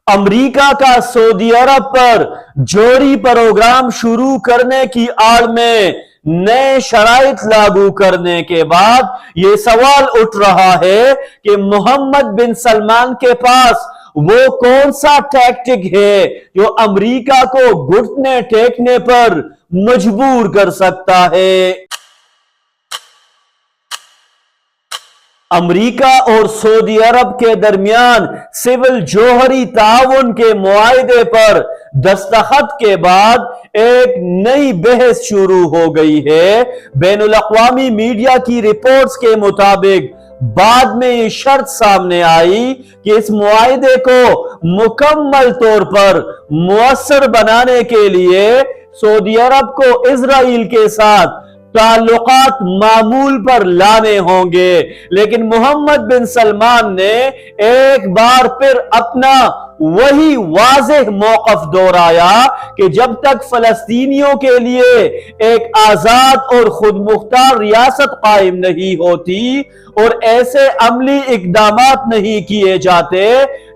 امریکہ کا سعودی عرب پر جوہری پروگرام شروع کرنے کی آڑ میں نئے شرائط لاگو کرنے کے بعد یہ سوال اٹھ رہا ہے کہ محمد بن سلمان کے پاس وہ کون سا ٹیکٹک ہے جو امریکہ کو گھٹنے ٹیکنے پر مجبور کر سکتا ہے۔ امریکہ اور سعودی عرب کے درمیان سول جوہری تعاون کے معاہدے پر دستخط کے بعد ایک نئی بحث شروع ہو گئی ہے۔ بین الاقوامی میڈیا کی رپورٹس کے مطابق بعد میں یہ شرط سامنے آئی کہ اس معاہدے کو مکمل طور پر مؤثر بنانے کے لیے سعودی عرب کو اسرائیل کے ساتھ تعلقات معمول پر لانے ہوں گے، لیکن محمد بن سلمان نے ایک بار پھر اپنا وہی واضح موقف دہرایا کہ جب تک فلسطینیوں کے لیے ایک آزاد اور خود مختار ریاست قائم نہیں ہوتی اور ایسے عملی اقدامات نہیں کیے جاتے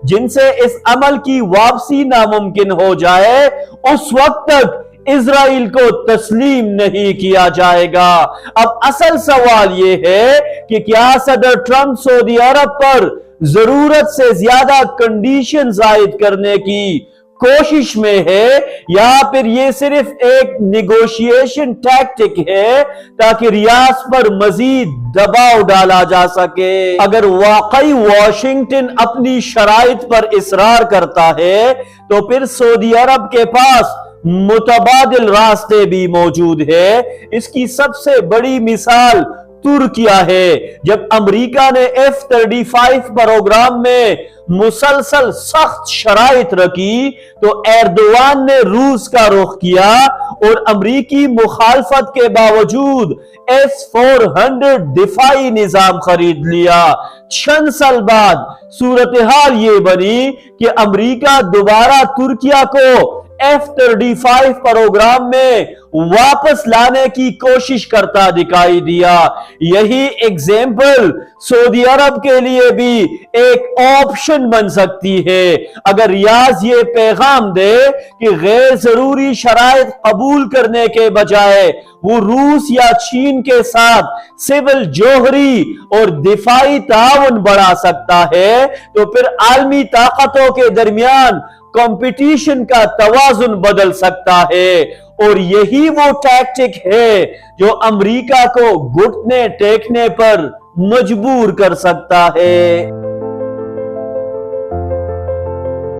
جن سے اس عمل کی واپسی ناممکن ہو جائے، اس وقت تک اسرائیل کو تسلیم نہیں کیا جائے گا۔ اب اصل سوال یہ ہے کہ کیا صدر ٹرمپ سعودی عرب پر ضرورت سے زیادہ کنڈیشنز عائد کرنے کی کوشش میں ہے یا پھر یہ صرف ایک نیگوشیشن ٹیکٹک ہے تاکہ ریاض پر مزید دباؤ ڈالا جا سکے۔ اگر واقعی واشنگٹن اپنی شرائط پر اصرار کرتا ہے تو پھر سعودی عرب کے پاس متبادل راستے بھی موجود ہے۔ اس کی سب سے بڑی مثال ترکیہ ہے۔ جب امریکہ نے F-35 پروگرام میں مسلسل سخت شرائط رکھی تو ایردوان نے روس کا رخ کیا اور امریکی مخالفت کے باوجود S-400 دفاعی نظام خرید لیا۔ چند سال بعد صورتحال یہ بنی کہ امریکہ دوبارہ ترکیہ کو F-35 پروگرام میں واپس لانے کی کوشش کرتا دکھائی دیا۔ یہی ایگزامپل سعودی عرب کے لیے بھی ایک آپشن بن سکتی ہے۔ اگر ریاض یہ پیغام دے کہ غیر ضروری شرائط قبول کرنے کے بجائے وہ روس یا چین کے ساتھ سول جوہری اور دفاعی تعاون بڑھا سکتا ہے تو پھر عالمی طاقتوں کے درمیان کمپٹیشن کا توازن بدل سکتا ہے، اور یہی وہ ٹیکٹک ہے جو امریکہ کو گھٹنے ٹیکنے پر مجبور کر سکتا ہے۔